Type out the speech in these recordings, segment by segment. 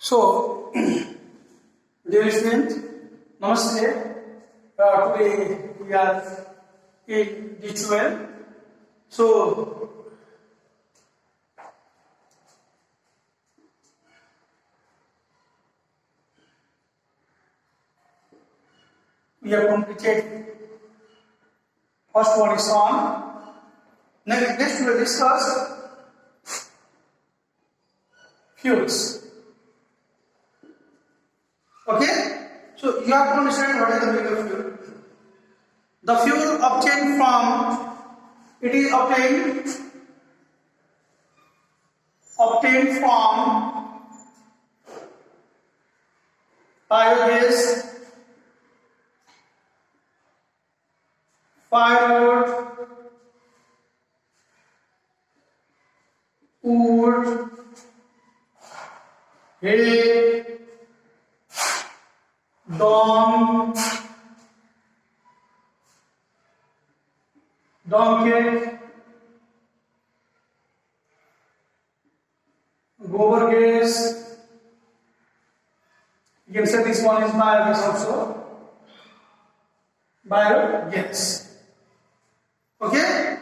So, dear students, Namaste. Today we are in D12. So, we have completed first one is on. Next we will discuss fuels. Okay? So you have to understand what is the meaning of fuel. The fuel obtained from it is obtained from biogas, firewood, wood, hay, dung, donkey, gobar gas. You can say this one is biogas also. Biogas. Okay?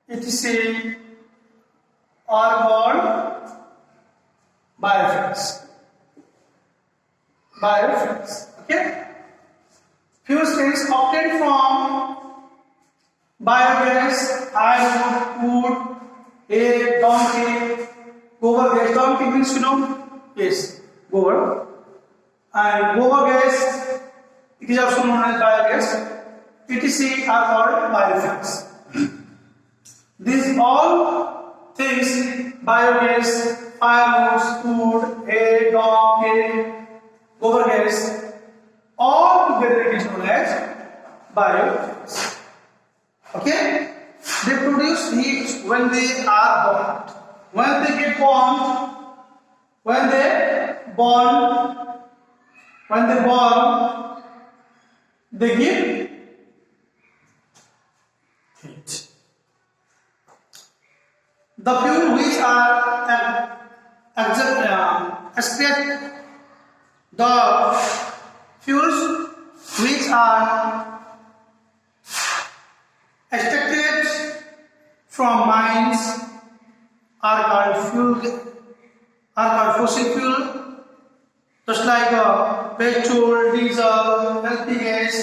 etc. are called biofuels. Biofuels. Okay? Fuel is obtained from biogas, iron, wood, hay, donkey, gobar gas. Donkey means yes, gobar. And gobar gas, it is also known as biogas. etc. are called biofuels. These all things, biogas, firewood, wood, hay, donkey, gobar gas, all together it is known as biofuels. Okay? They produce heat when they are burned. When they get burned, when they burn, they give heat. The fuel which are the fuels which are extracted from mines are called fossil fuel, just like petrol, diesel, LP gas,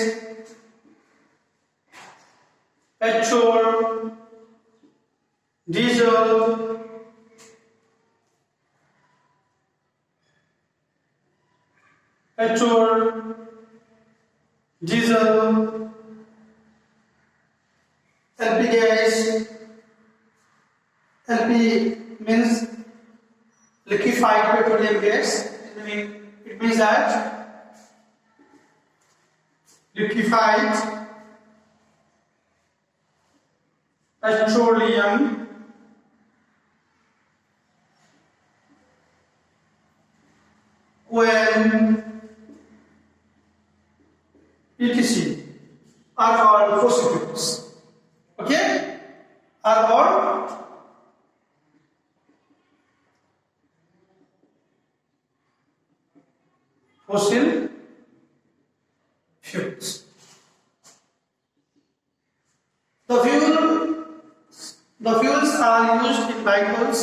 petrol, diesel, LP gas. LP means liquefied petroleum gas. It means that liquefied petroleum when etc. are called fossil fuels. Okay? Are called fossil fuels. The fuels are used in vehicles.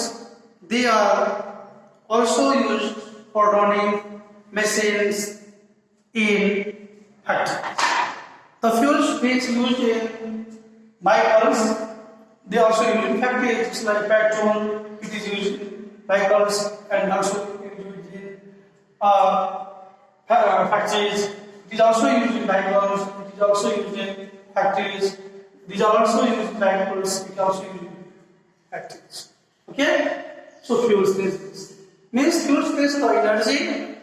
They are also used for running machines in factories. The fuels which used in vehicles, they also used in factories, just like petrol. It is used in vehicles and also used in factories. It is also used in vehicles. It is also used in factories. These are also used in vehicles. It is also used in factories. Okay? So fuel means fuel is the energy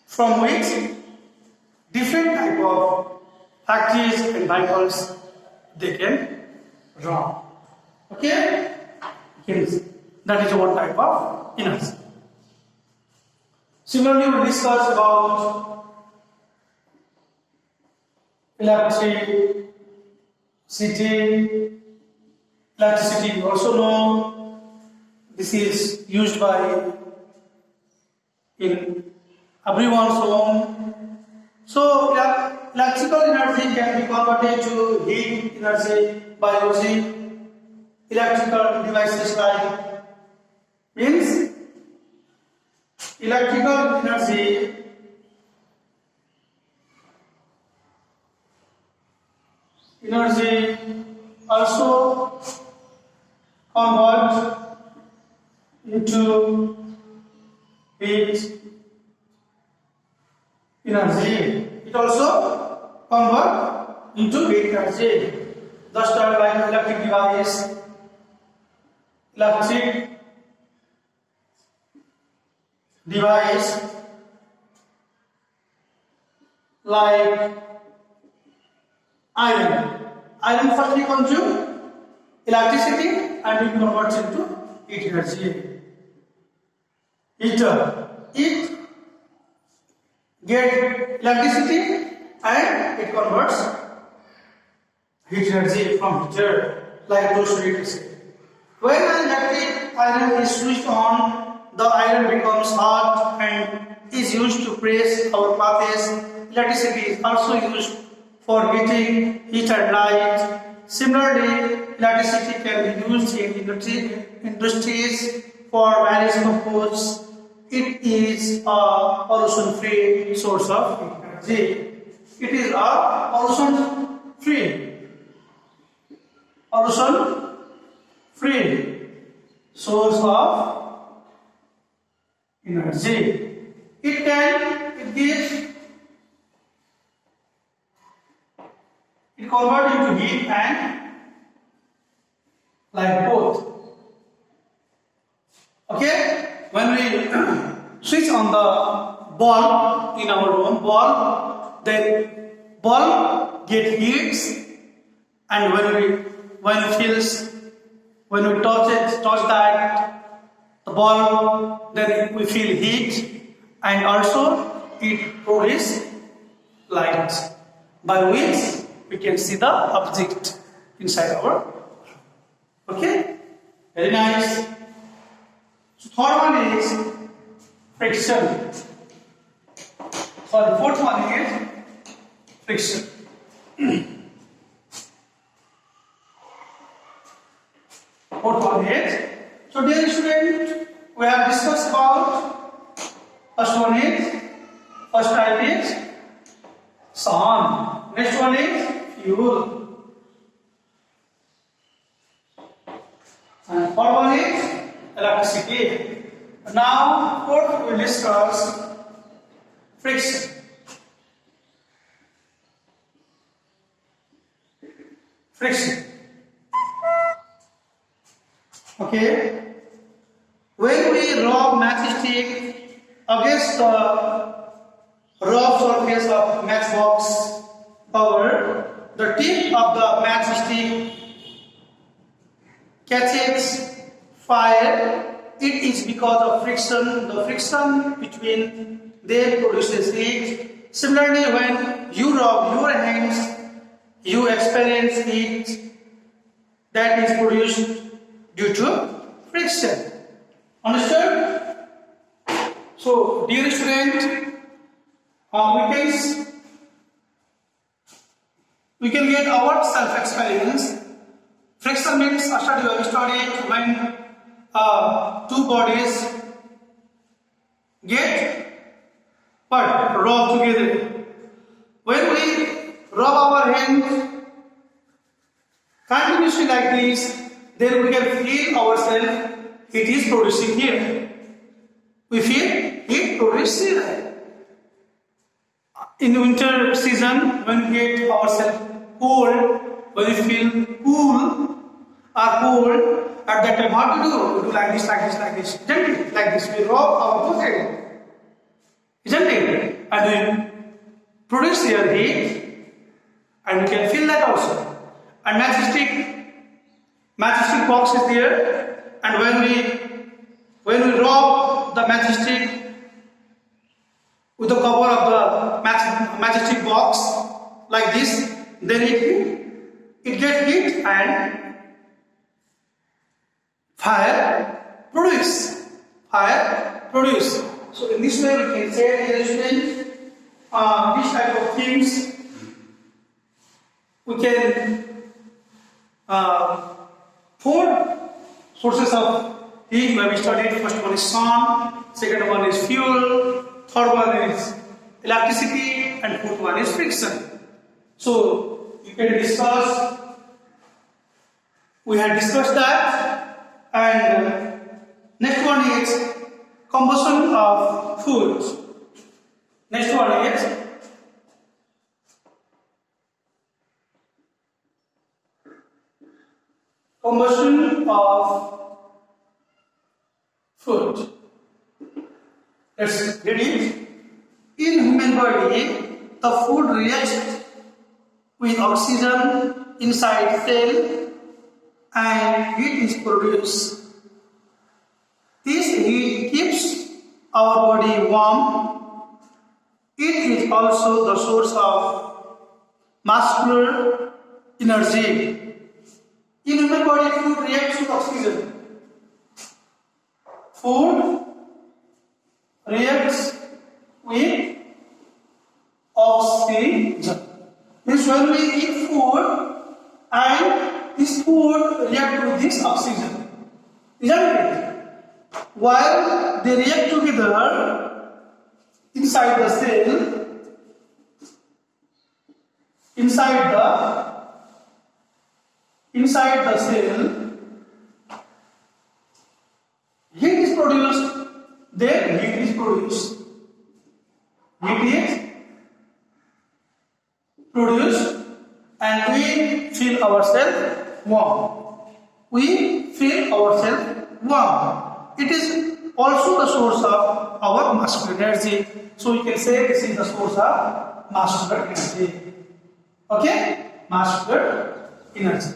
from which different type of factories and vehicles they can run. Okay? Yes. That is one type of energy. Similarly, we discussed about electricity. Electricity, you also know this is used by in everyone's home. So electrical energy can be converted to heat energy by using electrical devices like means electrical energy also convert into heat energy. It also convert into heat energy. Thus, like electric device, like iron. Iron firstly consume electricity and it converts into heat energy. Heater. It get electricity and it converts heat energy from heater, like those electricity. When an electric iron is switched on, the iron becomes hot and is used to press our clothes. Electricity is also used for heating heat and light. Similarly, electricity can be used in industries for various purposes. It is a pollution-free source of energy. It is a pollution-free source of energy. It converts into heat and like both. Okay, when we switch on the bulb in our room, then bulb get heats, and when we touch that the bulb, then we feel heat, and also it produces light, by which we can see the object inside our room. Okay, very nice. So third one is friction. Sorry, fourth one is friction. Fourth one is, so dear student, we have discussed about first type is sun. Next one is fuel. And third one is electricity. Now, fourth we will discuss friction. Friction. Okay. When we rub matchstick against the rough surface of matchbox cover, the tip of the matchstick catches fire. It is because of friction. The friction between them produces heat. Similarly, when you rub your hands, you experience heat that is produced due to friction. Understood? So, dear student, we can get our self-experience. Friction means a study when two bodies get rubbed together. When we rub our hands continuously like this, then we can feel ourselves it is producing here. We feel heat produced here. In winter season, when we get ourselves cold, when we feel cool or cold, at that time, how to do? We do like this, isn't it? Like this, we rub our forehead, isn't it? And we produce here heat, and we can feel that also. And matchstick box is there, and when we rub the matchstick with the cover of the matchstick box like this, then it gets heat and fire produce. So in this way we can say here students, these type of things we can four sources of heat where we studied. First one is sun, second one is fuel, third one is electricity, and fourth one is friction. So you can discuss. We had discussed that, and next one is combustion of foods. Next one is combustion of food. Let's read it. In human body, the food reacts with oxygen inside cell and heat is produced. This heat keeps our body warm. It is also the source of muscular energy. In human body, food reacts with oxygen. Food reacts with oxygen. Means when we eat food and this food reacts with this oxygen. Isn't it? While they react together inside the cell, inside the cell, heat is produced. Then heat is produced. Heat is produced, and we feel ourselves warm. We feel ourselves warm. It is also the source of our muscular energy. So you can say this is the source of muscular energy. Okay? Muscular energy.